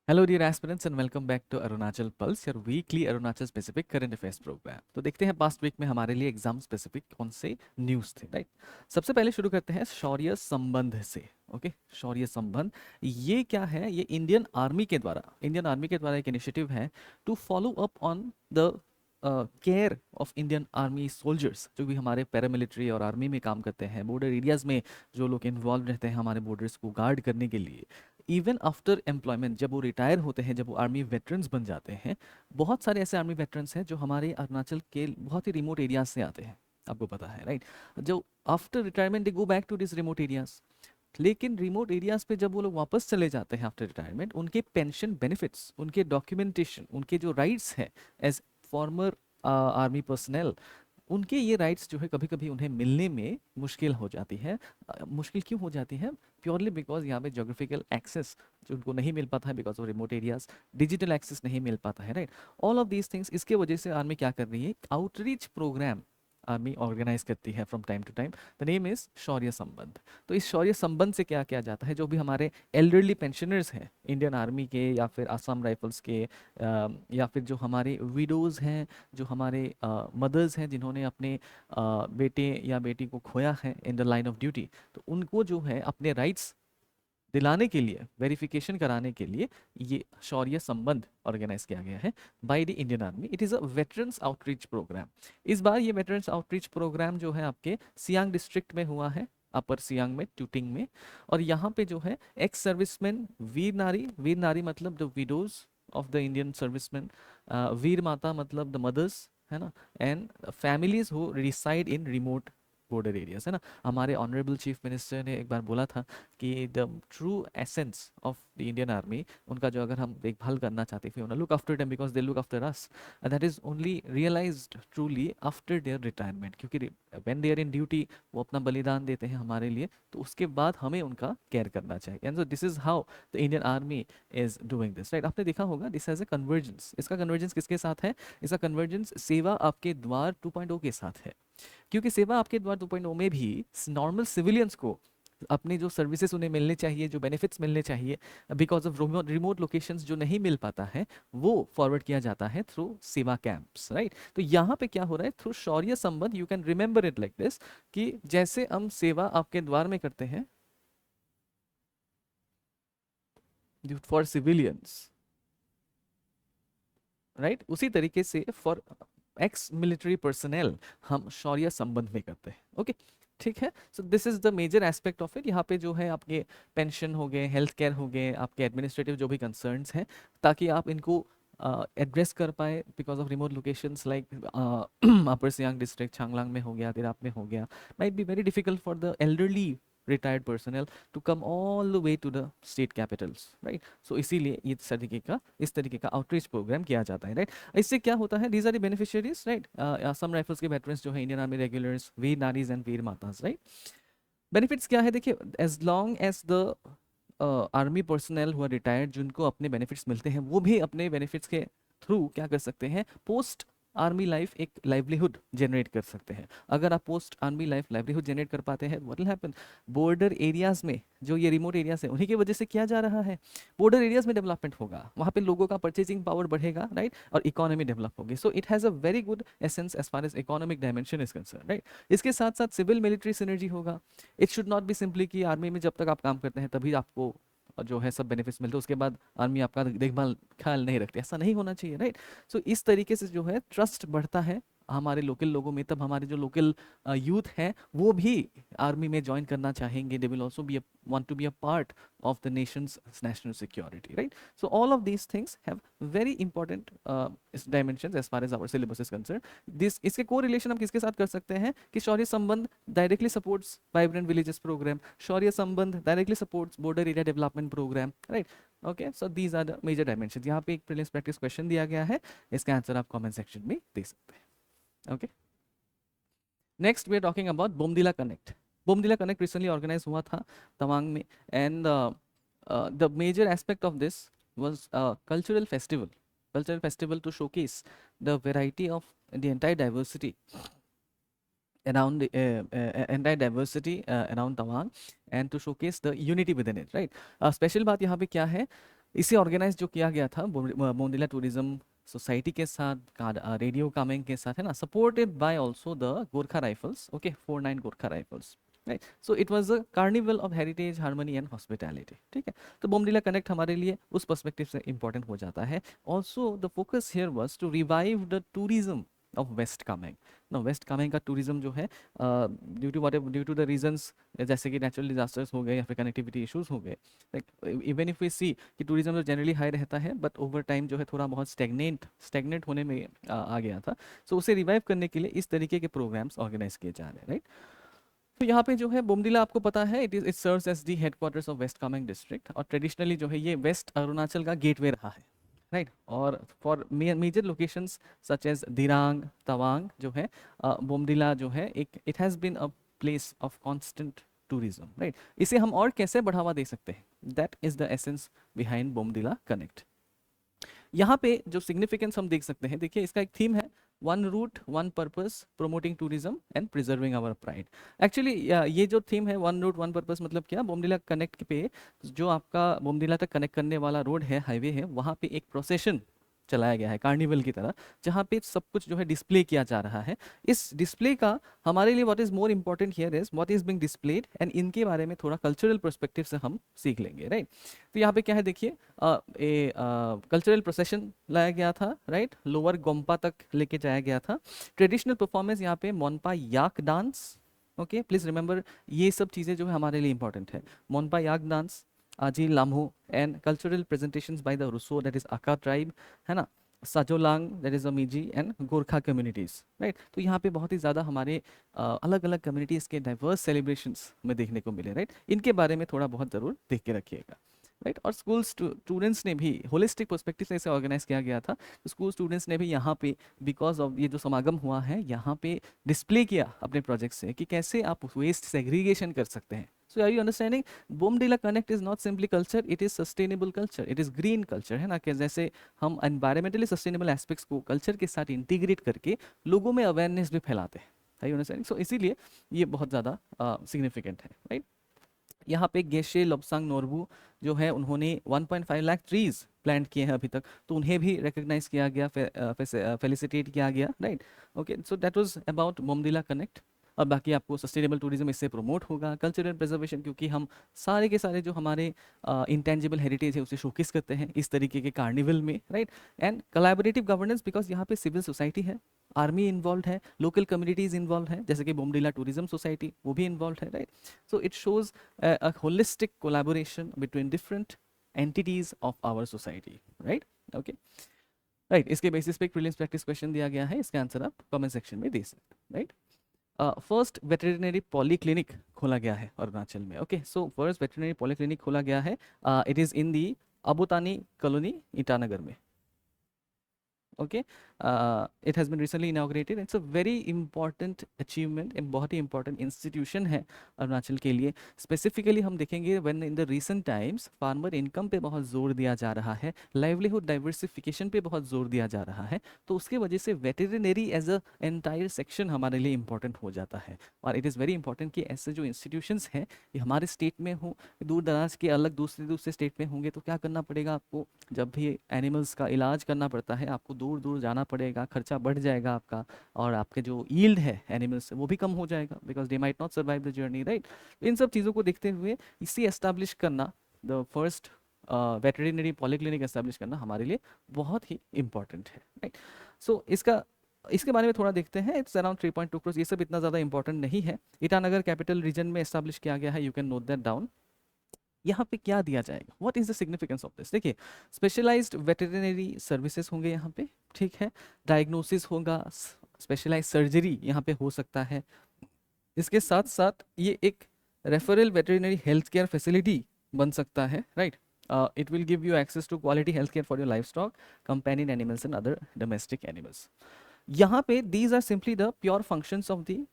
Hello dear aspirants and welcome back to Arunachal pulse, your weekly Arunachal specific current affairs programme. तो देखते हैं past week में हमारे लिए एग्जाम स्पेसिफिक कौन से न्यूज़ थे, राइट। सबसे पहले शुरू करते हैं शौर्य संबंध से। ओके, शौर्य संबंध ये क्या है? ये इंडियन आर्मी के द्वारा एक इनिशिएटिव है to follow up on the care of Indian army soldiers, जो भी हमारे पैरामिलिट्री और आर्मी में काम करते हैं, बॉर्डर एरियाज में जो लोग इन्वॉल्व रहते हैं हमारे बॉर्डर्स को गार्ड करने के लिए। इवन आफ्टर एम्प्लॉयमेंट, जब वो रिटायर होते हैं, जब वो आर्मी वेटरन्स बन जाते हैं, बहुत सारे ऐसे आर्मी वेटरन्स हैं जो हमारे अरुणाचल के बहुत ही रिमोट एरियाज से आते हैं, आपको पता है, राइट। जो after retirement they go back to this remote areas, लेकिन रिमोट एरियाज पे जब वो लोग वापस चले जाते हैं आफ्टर रिटायरमेंट, उनके पेंशन बेनिफिट्स, उनके डॉक्यूमेंटेशन, उनके जो राइट्स हैं एज फॉर्मर आर्मी पर्सनल, उनके ये राइट्स जो है कभी कभी उन्हें मिलने में मुश्किल हो जाती है। मुश्किल क्यों हो जाती है? प्योरली बिकॉज यहाँ पे जोग्राफिकल एक्सेस जो उनको नहीं मिल पाता है, because of remote areas, digital access नहीं मिल पाता है, right. All of these things, इसके वजह से आर्मी क्या कर रही है, आउटरीच प्रोग्राम आर्मी ऑर्गेनाइज करती है from time to time. The name is Shaurya Sambandh. तो इस शौर्य संबंध से क्या किया जाता है, जो भी हमारे एल्डरली पेंशनर्स हैं इंडियन आर्मी के या फिर आसाम राइफल्स के, या फिर जो हमारे विडोज़ हैं, जो हमारे मदर्स हैं जिन्होंने अपने बेटे या बेटी को खोया है in the line of duty, तो उनको जो है अपने राइट्स दिलाने के लिए, वेरिफिकेशन कराने के लिए ये शौर्य संबंध ऑर्गेनाइज किया गया है by the Indian army. It is a veterans outreach programme. इस बार ये वेटरन्स आउटरीच प्रोग्राम जो है आपके सियांग डिस्ट्रिक्ट में हुआ है, अपर सियांग में, ट्यूटिंग में। और यहाँ पे जो है एक्स सर्विसमैन, वीर नारी मतलब the widows of the Indian serviceman, वीर माता मतलब द मदर्स, है ना, and families who reside in remote border areas, है ना। हमारे ऑनरेबल चीफ मिनिस्टर ने एक बार बोला था कि the true essence of the Indian army, उनका जो अगर हम देखभाल करना चाहते हैं, we look after them because they look after us, that is only realised truly after their retirement. क्योंकि when they are in duty, वो अपना बलिदान देते हैं हमारे लिए, तो उसके बाद हमें उनका केयर करना चाहिए। And so this is how the Indian army is doing this, right. आपने देखा होगा दिस हैज अ कन्वर्जेंस। इसका कन्वर्जेंस किसके साथ है? इसका कन्वर्जेंस सेवा आपके द्वार 2.0 के साथ है। क्योंकि सेवा आपके द्वार 2.0 में भी नॉर्मल सिविलियंस को अपनी जो सर्विसेज उन्हें मिलने चाहिए, जो बेनिफिट्स मिलने चाहिए, बिकॉज ऑफ रिमोट लोकेशंस जो नहीं मिल पाता है, वो फॉरवर्ड किया जाता है थ्रू सेवा कैंप्स, राइट। तो यहाँ पे क्या हो रहा है, थ्रू शौर्य संबंध, you can remember it like this, कि जैसे हम सेवा आपके द्वार में करते हैं फॉर सिविलियंस, राइट, उसी तरीके से फॉर एक्स मिलिट्री पर्सनल हम शौर्य संबंध में करते हैं। ओके, ठीक है। So this is the major aspect of it. यहाँ पे जो है आपके पेंशन हो गए, हेल्थ केयर हो गए, आपके एडमिनिस्ट्रेटिव जो भी कंसर्न्स हैं, ताकि आप इनको एड्रेस कर पाए, because of remote locations like upper Siang district, Changlang में हो गया, तिराप में हो गया, might be very difficult for the elderly retired personnel to come all the way to the state capitals, right? So इसीलिए ये इस तरीके का आउटरीच प्रोग्राम किया जाता है, राइट। इससे क्या होता है, these are the beneficiaries, right. Assam rifles के वेटरन्स जो है, Indian army regulars, veer naris and veer matas, right. Benefits क्या है, देखिए, as long as the army personnel हुआ रिटायर्ड, जिनको अपने बेनिफिट्स मिलते हैं, वो भी अपने बेनिफिट्स के थ्रू क्या कर सकते हैं, पोस्ट आर्मी लाइफ एक लाइवलीहुड जनरेट कर सकते हैं। अगर आप post army life livelihood generate कर पाते हैं, what will happen, border areas में जो ये रिमोट एरियाज है, उन्हीं की वजह से क्या जा रहा है, बॉर्डर एरियाज में डेवलपमेंट होगा, वहाँ पे लोगों का परचेजिंग पावर बढ़ेगा, राइट, और इकोनॉमी डेवलप होगी। So it has a very good essence as far as economic dimension is concern, right. इसके साथ साथ सिविल मिलिट्री सिनर्जी होगा। It should not be simply कि आर्मी में जब तक आप काम करते हैं तभी आपको जो है सब बेनिफिट्स मिलते हैं, उसके बाद आर्मी आपका देखभाल ख्याल नहीं रखती, ऐसा नहीं होना चाहिए, राइट। सो इस तरीके से जो है ट्रस्ट बढ़ता है हमारे लोकल लोगों में, तब हमारे जो लोकल यूथ हैं वो भी आर्मी में ज्वाइन करना चाहेंगे, they will also be want to be a part of the nation's national security, right? So all of these things have very important dimensions as far as our syllabus is concerned. This इसके correlation हम किसके साथ कर सकते हैं कि शौर्य संबंध directly supports vibrant villages program, शौर्य संबंध directly supports border area development program, right? Okay, so these are the major dimensions. यहाँ पे एक prelims practice question दिया गया है, इसका आंसर आप comment section में दे सकते हैं। Okay, next we are talking about Bomdila Connect. Bomdila Connect recently organized हुआ था तवांग में, and the major aspect of this was a cultural festival to showcase the variety of the entire diversity around the entire diversity around Tawang, and to showcase the unity within it, right? Special बात यहाँ पे क्या है, इसे organise जो किया गया था बोमडिला टूरिज्म सोसाइटी के साथ, रेडियो कामिंग के साथ, है ना, supported by also the Gorkha rifles, okay, 49 Gorkha rifles, right. So it was a carnival of heritage, harmony and hospitality, ठीक है। तो बोमडिला कनेक्ट हमारे लिए उस पर्सपेक्टिव से इंपॉर्टेंट हो जाता है। Also the focus here was to revive the tourism of West Kameng. ना वेस्ट कामेंग का टूरिज्म जो है, ड्यू टू द रीजंस, जैसे कि नेचुरल डिजास्टर्स हो गए या फिर कनेक्टिविटी इश्यूज हो गए, लाइक इवन इफ वी सी कि टूरिज्म तो जनरली हाई रहता है, बट ओवर टाइम जो है थोड़ा बहुत स्टेगनेट होने में आ गया था। सो उसे रिवाइव करने के लिए इस तरीके के प्रोग्राम्स ऑर्गेनाइज किए जा रहे हैं, राइट। तो यहाँ पे जो है बोमडिला आपको पता है, it serves as the headquarters of West Kameng district, और ट्रेडिशनली जो है ये वेस्ट अरुणाचल का गेटवे रहा है, राइट। और for major locations such as Dirang, Tawang जो है, बोमडिला जो है एक, it has been a place of constant tourism, right. इसे हम और कैसे बढ़ावा दे सकते हैं, that is the essence behind Bomdila connect. यहाँ पे जो सिग्निफिकेंस हम देख सकते हैं, देखिए इसका एक थीम है, one route one purpose, promoting tourism and preserving our pride. Actually ये जो थीम है, वन रूट वन पर्पस, मतलब क्या, बोमडिला कनेक्ट पे जो आपका बोमडिला तक कनेक्ट करने वाला रोड है, हाईवे है, वहाँ पे एक प्रोसेशन चलाया गया है कार्निवल की तरह, जहाँ पे सब कुछ जो है डिस्प्ले किया जा रहा है। इस डिस्प्ले का हमारे लिए what is more important here is what is being displayed, and इनके बारे में थोड़ा कल्चरल पर्सपेक्टिव से हम सीख लेंगे, राइट। तो यहाँ पे क्या है, देखिए कल्चरल प्रोसेशन लाया गया था, राइट, लोअर गोम्पा तक लेके जाया गया था। ट्रेडिशनल परफॉर्मेंस यहाँ पे Monpa yak dance, okay, please remember, ये सब चीज़ें जो है हमारे लिए इंपॉर्टेंट है। Monpa yak dance, Aji Lhamo, and cultural presentations by the Hrusso, that is Aka tribe, है ना, Sajolang, that is Miji, and Gorkha communities, right. तो यहाँ पे बहुत ही ज़्यादा हमारे अलग अलग कम्युनिटीज़ के डाइवर्स सेलिब्रेशंस में देखने को मिले, राइट। इनके बारे में थोड़ा बहुत ज़रूर देख के रखिएगा, राइट। और स्कूल स्टूडेंट्स ने भी होलिस्टिक पर्सपेक्टिव से इसे ऑर्गेनाइज किया गया था। तो स्कूल स्टूडेंट्स ने भी यहाँ पे, बिकॉज ऑफ ये जो समागम हुआ है, यहाँ पे डिस्प्ले किया अपने प्रोजेक्ट से कि कैसे आप वेस्ट सेग्रीगेशन कर सकते हैं। So are you understanding, Bomdila connect is not simply culture, it is sustainable culture, it is green culture, है ना, कि जैसे हम एनवायरमेंटली सस्टेनेबल एस्पेक्ट्स को कल्चर के साथ इंटीग्रेट करके लोगों में अवेयरनेस भी फैलाते हैं। Are you understanding? सो इसीलिए ये बहुत ज़्यादा सिग्निफिकेंट है, राइट। यहाँ पे गेशे लोब्सांग नोरबू जो है, उन्होंने 1.5 लाख ट्रीज प्लांट किए हैं अभी तक, तो उन्हें भी रिकग्नाइज किया गया, फेलिसिटेट किया गया, right. Okay, so that was about Bomdila connect. अब बाकी आपको सस्टेनेबल टूरिज्म इससे प्रमोट होगा, कल्चरल प्रिजर्वेशन, क्योंकि हम सारे के सारे जो हमारे इंटेंजिबल हेरिटेज है उसे शोकेस करते हैं इस तरीके के कार्निवल में, right. And collaborative governance, because यहाँ पे सिविल सोसाइटी है, आर्मी इन्वॉल्व है, लोकल कम्युनिटीज इन्वॉल्व है, जैसे कि बोमडिला टूरिज्म सोसाइटी वो भी इन्वॉल्व है, right. So it shows a holistic collaboration between different entities of our society, right? Okay, right, इसके बेसिस पे एक प्रीलिम्स प्रैक्टिस क्वेश्चन दिया गया है, इसका आंसर आप कमेंट सेक्शन में दे सकते हैं, राइट। फर्स्ट वेटरनरी पॉलीक्लिनिक खोला गया है अरुणाचल में, okay. So first veterinary polyclinic खोला गया है, it is in the Abotani colony, Itanagar में, okay. It has been recently inaugurated. It's a very important achievement, एक बहुत ही important institution है अरुणाचल के लिए। स्पेसिफिकली हम देखेंगे when in the recent times farmer income पे बहुत जोर दिया जा रहा है, लाइवलीहुड डाइवर्सिफिकेशन पे बहुत जोर दिया जा रहा है, तो उसके वजह से veterinary as a entire section हमारे लिए इंपॉर्टेंट हो जाता है। और इट इज़ वेरी इंपॉर्टेंट कि ऐसे जो इंस्टीट्यूशंस हैं ये हमारे स्टेट में हो, दूर दराज के अलग दूसरे दूसरे स्टेट में होंगे, तो क्या करना पड़ेगा आपको, जब भी एनिमल्स का इलाज करना पड़ता है आपको दूर दूर जाना पड़ेगा, खर्चा बढ़ जाएगा आपका, और आपके जो यील्ड है एनिमल्स से वो भी कम हो जाएगा, because they might not survive the journey, right. इन सब चीज़ों को देखते हुए इसी एस्टैब्लिश करना, the first veterinary polyclinic establish करना हमारे लिए बहुत ही इंपॉर्टेंट है, राइट। सो इसके बारे में थोड़ा देखते हैं। इट्स अराउंड 3.2 करोड़, ये सब इतना ज़्यादा इंपॉर्टेंट नहीं है। ईटानगर कैपिटल रीजन में एस्टैब्लिश किया गया है, you can note that down. यहाँ पे क्या दिया जाएगा, what is the significance of this, देखिए स्पेशलाइज्ड वेटरनरी सर्विसेज होंगे यहाँ पे, ठीक है, डायग्नोसिस होगा, स्पेशलाइज्ड सर्जरी यहाँ पे हो सकता है। इसके साथ साथ ये एक referral veterinary health care facility बन सकता है, right. It will give you access to quality health care for your livestock, companion animals and other domestic animals. यहाँ पे these are simply the pure functions of the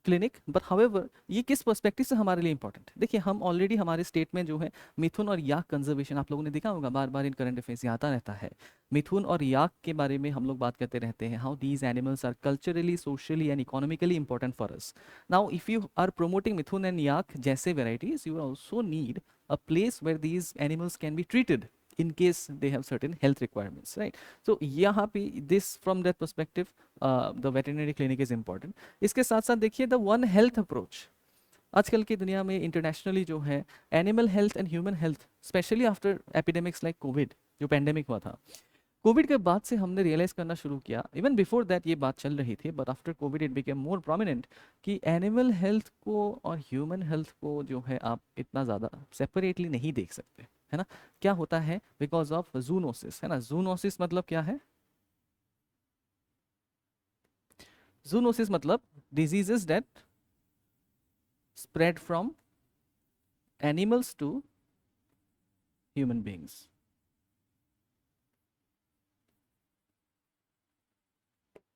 clinic, but however ये किस perspective से हमारे लिए important है, देखिए हम ऑलरेडी हमारे स्टेट में जो है मिथुन और याक कंजर्वेशन, आप लोगों ने देखा होगा बार बार इन करंट अफेयर्स आता रहता है, मिथुन और याक के बारे में हम लोग बात करते रहते हैं, how these animals are culturally, socially and economically important for us. Now if you are promoting mithun and yak जैसे varieties, you also need a place where these animals can be treated in case they have certain health requirements, right? So यहाँ पे this from that perspective the veterinary clinic is important. इसके साथ साथ देखिए the one health approach, आजकल की दुनिया में इंटरनेशनली जो है animal health and human health, specially after epidemics like Covid, जो पेंडेमिक हुआ था, कोविड के बाद से हमने रियलाइज करना शुरू किया, इवन बिफोर दैट ये बात चल रही थी, but after Covid it became more prominent कि एनिमल हेल्थ को और ह्यूमन हेल्थ को जो है आप इतना ज़्यादा सेपरेटली नहीं देख सकते, है ना? क्या होता है? बिकॉज ऑफ जूनोसिस, है ना? जूनोसिस मतलब क्या है? जूनोसिस मतलब diseases that spread from animals to human beings.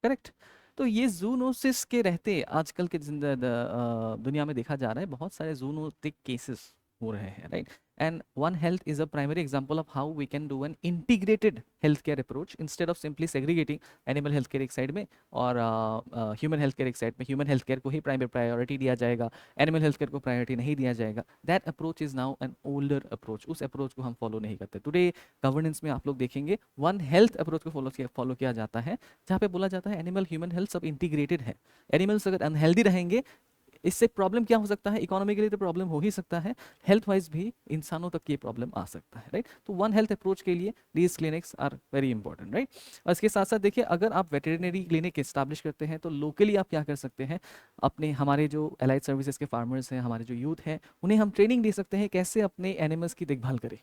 Correct. तो ये जूनोसिस के रहते आजकल के दुनिया में देखा जा रहा है, बहुत सारे जूनोटिक केसेस हो रहे हैं, right? And one health is a primary example of how we can do an integrated health care approach instead of simply segregating animal health care एक साइड में और ह्यूमन हेल्थ केयर एक side में। Human health care को ही primary priority दिया जाएगा, animal health care को प्रायोरिटी नहीं दिया जाएगा। That approach is now an older approach, उस अप्रोच को हम फॉलो नहीं करते। टुडे गवर्नेंस में आप लोग देखेंगे वन हेल्थ अप्रोच को फॉलो किया जाता है, जहाँ पे बोला जाता है एनिमल ह्यूमन हेल्थ सब इंटीग्रेटेड है। एनिमल्स अगर अनहेल्दी रहेंगे, इससे प्रॉब्लम क्या हो सकता है? इकोनॉमिकली तो प्रॉब्लम हो ही सकता है, हेल्थ वाइज भी इंसानों तक ये प्रॉब्लम आ सकता है, राइट? तो वन हेल्थ अप्रोच के लिए these clinics are very important, right? और इसके साथ साथ देखिए, अगर आप वेटरनरी क्लिनिक इस्टेब्लिश करते हैं तो लोकली आप क्या कर सकते हैं, अपने हमारे जो एलाइड सर्विसेज के फार्मर्स हैं, हमारे जो यूथ हैं, उन्हें हम ट्रेनिंग दे सकते हैं कैसे अपने एनिमल्स की देखभाल करें।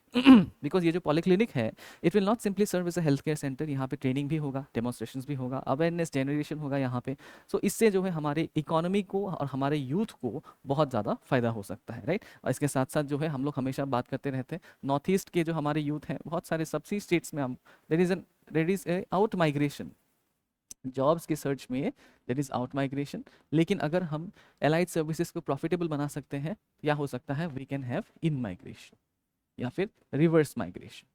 बिकॉज ये जो पॉलीक्लिनिक है, it will not simply serve as a health care centre, यहाँ पे ट्रेनिंग भी होगा, डेमोन्स्ट्रेशन भी होगा, अवेयरनेस जनरेशन होगा यहाँ पे। सो इससे जो है हमारे इकोनॉमी को और हमारे यूथ को बहुत ज़्यादा फायदा हो सकता है, राइट? और इसके साथ साथ जो है हम लोग हमेशा बात करते रहते हैं, नॉर्थ ईस्ट के जो हमारे यूथ हैं, बहुत सारे सबसी स्टेट्स में हम there is a out migration, jobs के सर्च में देयर इज आउट माइग्रेशन। लेकिन अगर हम एलाइड सर्विसेज को प्रॉफिटेबल बना सकते हैं, क्या हो सकता है? We can have in migration या फिर रिवर्स माइग्रेशन।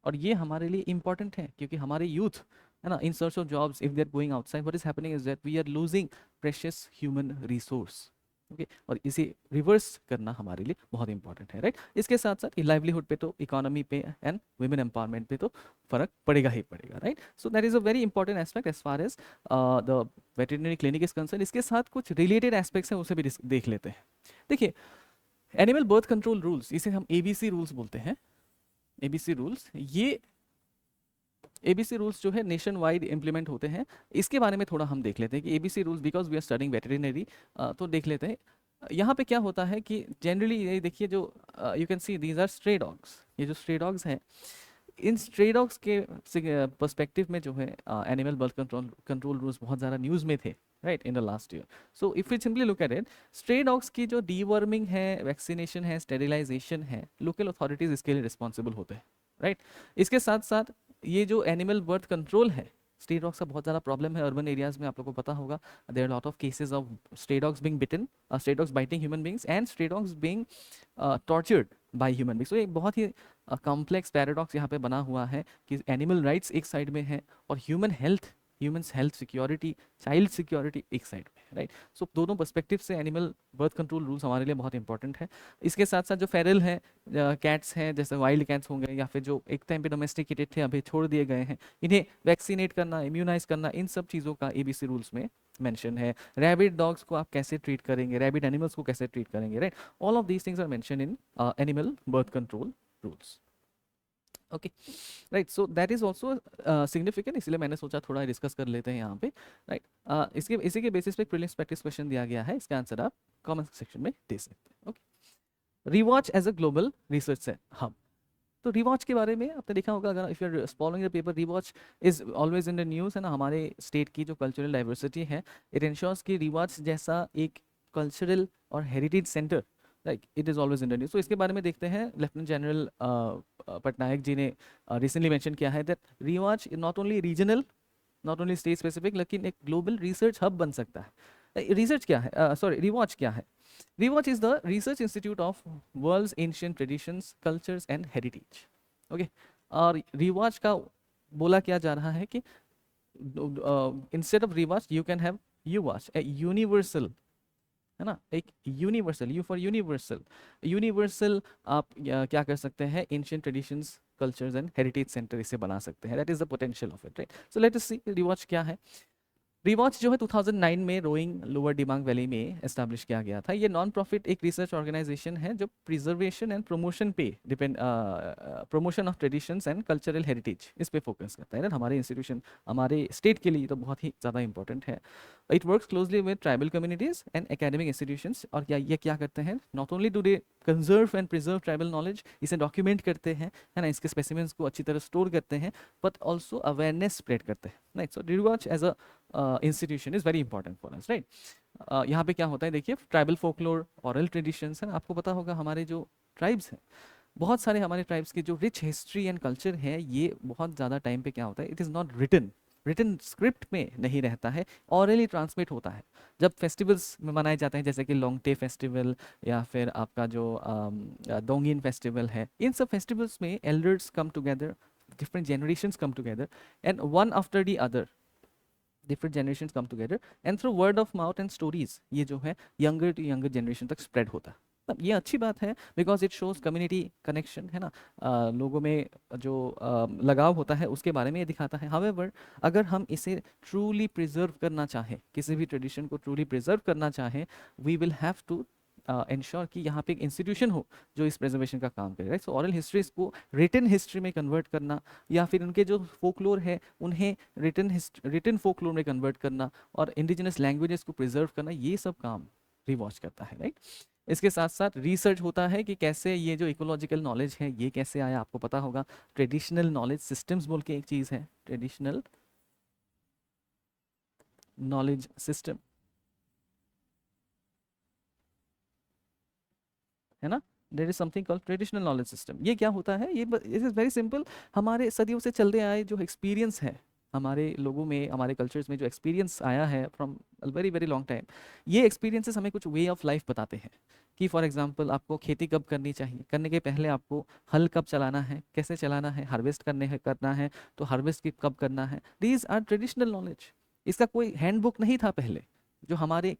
और ये हमारे लिए इंपॉर्टेंट है, क्योंकि हमारे यूथ, है ना, in search of jobs, if they are going outside, what is happening is that we are losing precious human resource. Okay, और इसे रिवर्स करना हमारे लिए बहुत इंपॉर्टेंट है, राइट? इसके साथ साथ लाइवलीहुड पे तो, इकोनॉमी पे एंड वुमेन एम्पावरमेंट पे तो फर्क पड़ेगा ही पड़ेगा, right? So that is a very important aspect as far as the veterinary clinic is concern. इसके साथ कुछ रिलेटेड एस्पेक्ट्स हैं, उसे भी देख लेते हैं। देखिए, एनिमल बर्थ कंट्रोल रूल्स, इसे हम एबीसी रूल्स बोलते हैं। एबीसी रूल्स, ये एबीसी रूल्स जो है नेशन वाइड इंप्लीमेंट होते हैं। इसके बारे में थोड़ा हम देख लेते हैं कि ABC rules, because we are studying veterinary, तो देख लेते हैं। यहाँ पे क्या होता है कि जनरली ये देखिए, जो you can see these are stray dogs, ये जो स्ट्रे डॉग्स हैं, इन स्ट्रे डॉग्स के पर्सपेक्टिव में जो है एनिमल बर्थ कंट्रोल रूल्स बहुत ज़्यादा न्यूज़ में थे, right, in the last year. So if you simply look at it, stray dogs की जो डीवर्मिंग है, वैक्सीनेशन है, स्टेरिलाइजेशन है, लोकल अथॉरिटीज़ इसके लिए रिस्पॉन्सिबल होते हैं, राइट? इसके साथ साथ ये जो एनिमल बर्थ कंट्रोल है, स्ट्रे डॉग्स का बहुत ज़्यादा प्रॉब्लम है अर्बन एरियाज में, आप लोगों को पता होगा। There are lot of cases of stray dogs being bitten, stray dogs biting human beings and stray dogs being tortured by human beings. तो एक बहुत ही कॉम्प्लेक्स पैराडॉक्स यहाँ पे बना हुआ है कि एनिमल राइट्स एक साइड में है और humans health security, child security एक साइड में है, राइट? सो दोनों पर्सपेक्टिव से एनिमल बर्थ कंट्रोल रूल्स हमारे लिए बहुत इंपॉर्टेंट है। इसके साथ साथ जो फेरल हैं, कैट्स हैं, जैसे वाइल्ड कैट्स होंगे या फिर जो एक टाइम पे डोमेस्टिकेटेड थे, अभी छोड़ दिए गए हैं, इन्हें वैक्सीनेट करना, इम्यूनाइज करना, इन सब चीज़ों का एबीसी रूल्स में मेंशन है। रैबिट डॉग्स को आप कैसे ट्रीट करेंगे, रैबिट एनिमल्स को कैसे ट्रीट करेंगे, right? All of these things are mention in animal birth control rules. Okay, right, so that is also significant, इसलिए मैंने सोचा थोड़ा डिस्कस कर लेते हैं यहाँ पे, राइट? इसी के बेसिस पे प्रीलिम्स प्रैक्टिस क्वेश्चन दिया गया है, इसका आंसर आप कमेंट सेक्शन में दे सकते हैं। ओके, रिवॉच as a global research hub. तो रिवॉच के बारे में आपने देखा होगा, अगर if you are following the paper, रिवॉच is always in the news, है ना? हमारे स्टेट की जो कल्चरल डाइवर्सिटी है, इट इंश्योर्स कि रिवॉच जैसा एक कल्चरल और heritage centre, like it is always in the news. तो इसके बारे में देखते हैं। लेफ्टिनेंट जनरल पटनायक जी ने रिसेंटली मेंशन किया है that rewatch not only regional, not only state specific, लेकिन एक ग्लोबल रिसर्च हब बन सकता है। रिसर्च क्या है, सॉरी, रिवॉच क्या है? Rewatch is the research institute of world's ancient traditions, cultures and heritage. Okay, और रिवॉच का बोला क्या जा रहा है कि instead of rewatch you can have यूवॉच, a universal है ना, एक universal, you for universal, universal आप क्या कर सकते हैं, ancient traditions, cultures and heritage centre इसे बना सकते हैं, that is the potential of it, right. So let us C rewatch क्या है। रिवॉच जो है 2009 में रोइंग लोअर दिबांग वैली में एस्टैब्लिश किया गया था। ये नॉन प्रॉफिट एक रिसर्च ऑर्गेनाइजेशन है जो प्रिजर्वेशन एंड प्रमोशन पे depend, promotion of traditions and cultural heritage इस पे फोकस करता है ना। हमारे इंस्टीट्यूशन, हमारे स्टेट के लिए तो बहुत ही ज़्यादा इंपॉर्टेंट है। It works closely with tribal communities and academic institutions. और ये क्या करते हैं, not only do they conserve and preserve tribal knowledge, इसे डॉक्यूमेंट करते हैं, है ना, इसके स्पेसिमेंट्स को अच्छी तरह स्टोर करते हैं, बट ऑल्सो अवेयरनेस स्प्रेड करते हैं, राइट। सो रिवॉच as a institution is very important for us, right. यहाँ पे क्या होता है देखिए, ट्राइबल फोकलोर, ऑरल ट्रेडिशंस है, आपको पता होगा हमारे जो ट्राइब्स हैं, बहुत सारे हमारे ट्राइब्स की जो रिच हिस्ट्री एंड कल्चर है, ये बहुत ज़्यादा टाइम पे क्या होता है, it is not written, written script में नहीं रहता है, ऑरली ट्रांसमिट होता है। जब फेस्टिवल्स में मनाए जाते हैं, जैसे कि लोंगटे फेस्टिवल या फिर आपका जो दोंगिन फेस्टिवल है, इन सब फेस्टिवल्स में elders come together, different generations come together, and one after the other different generations come together, and through word of mouth and stories ये जो है younger to younger generation तक spread होता है। तब ये अच्छी बात है, because it shows community connection, है ना, लोगों में जो लगाव होता है उसके बारे में ये दिखाता है। हावेवर अगर हम इसे ट्रूली प्रिजर्व करना चाहें, किसी भी ट्रेडिशन को ट्रूली प्रिजर्व करना चाहें, we will have to ensure कि यहाँ पे एक इंस्टीट्यूशन हो जो इस प्रिजर्वेशन का काम करे, राइट। सो ऑरल हिस्ट्रीज को रिटन हिस्ट्री में कन्वर्ट करना, या फिर उनके जो फोकलोर है उन्हें रिटन फोकलोर में कन्वर्ट करना, और इंडिजिनस लैंग्वेजेस को प्रिजर्व करना, ये सब काम रिवॉच करता है, राइट। इसके साथ साथ रिसर्च होता है कि कैसे ये जो इकोलॉजिकल नॉलेज है ये कैसे आया, आपको पता होगा ट्रेडिशनल नॉलेज सिस्टम्स बोल के एक चीज़ है, ट्रेडिशनल नॉलेज सिस्टम, है ना, there is something called traditional knowledge system. ये क्या होता है, ये इट इज़ वेरी सिंपल, हमारे सदियों से चलते आए जो एक्सपीरियंस है हमारे लोगों में, हमारे कल्चर्स में जो एक्सपीरियंस आया है from very very long time, ये एक्सपीरियंसेस हमें कुछ वे ऑफ लाइफ बताते हैं। कि फॉर एग्जांपल आपको खेती कब करनी चाहिए, करने के पहले आपको हल कब चलाना है, कैसे चलाना है, हार्वेस्ट करना है तो हार्वेस्ट कब करना है, दीज आर ट्रेडिशनल नॉलेज। इसका कोई हैंडबुक नहीं था पहले। जो हमारे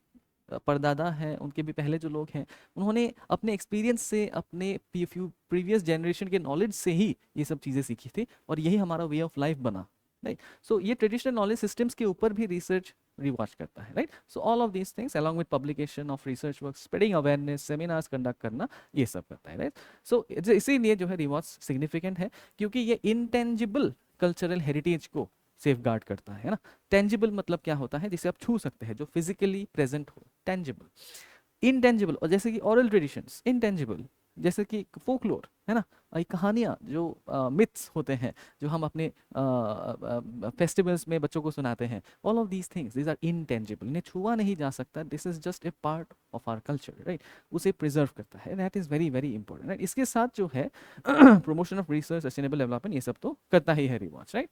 परदादा हैं, उनके भी पहले जो लोग हैं, उन्होंने अपने एक्सपीरियंस से, अपने फ्यू प्रीवियस जनरेशन के नॉलेज से ही ये सब चीज़ें सीखी थी, और यही हमारा वे ऑफ लाइफ बना, राइट। सो ये ट्रेडिशनल नॉलेज सिस्टम्स के ऊपर भी रिसर्च रिवॉच करता है, right. So all of these things along with publication of research work, spreading awareness, seminars conduct करना, ये सब करता है, राइट। सो इसीलिए जो है रिवॉच सिग्निफिकेंट है, क्योंकि ये इनटेंजिबल कल्चरल हेरिटेज को सेफ गार्ड करता है ना। टेंजिबल मतलब क्या होता है, जिसे आप छू सकते हैं, जो फिजिकली प्रेजेंट हो, टेंजिबल। इनटेंजिबल, और जैसे कि ओरल ट्रेडिशंस, इनटेंजिबल, जैसे कि फोकलोर, है ना, ये कहानियाँ जो मिथ्स होते हैं, जो हम अपने फेस्टिवल्स में बच्चों को सुनाते हैं, all of these things, these are intangible, इन्हें छुआ नहीं जा सकता, this is just a part of our culture, right. उसे प्रिजर्व करता है, that is very very important, right. इसके साथ जो है promotion of research, sustainable development, ये सब तो करता ही है रिवॉच, right.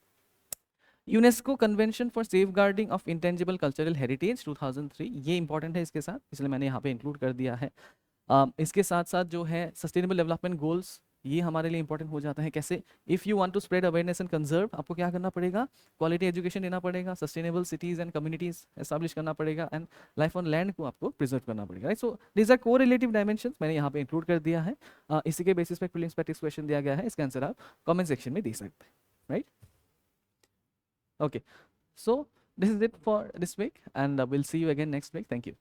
UNESCO convention for safeguarding of intangible cultural heritage 2003, ये इंपॉर्टेंट है इसके साथ, इसलिए मैंने यहाँ पे इंक्लूड कर दिया है। इसके साथ साथ जो है सस्टेनेबल डेवलपमेंट गोल्स, ये हमारे लिए इंपॉर्टेंट हो जाता है। कैसे, if you want to spread awareness and conserve, आपको क्या करना पड़ेगा, क्वालिटी एजुकेशन देना पड़ेगा, sustainable cities and communities establish करना पड़ेगा, एंड लाइफ ऑन लैंड को आपको प्रिजर्व करना पड़ेगा, राइट। सो दीज आर को रिलेटिव डायमेंशंस, मैंने यहाँ पे इंक्लूड कर दिया है। इसी के बेसिस पे प्रीलिम्स प्रैक्टिस क्वेश्चन दिया गया है, इसका आंसर आप कॉमेंट सेक्शन में दे सकते हैं, right. Okay, so this is it for this week, and we'll see you again next week. Thank you.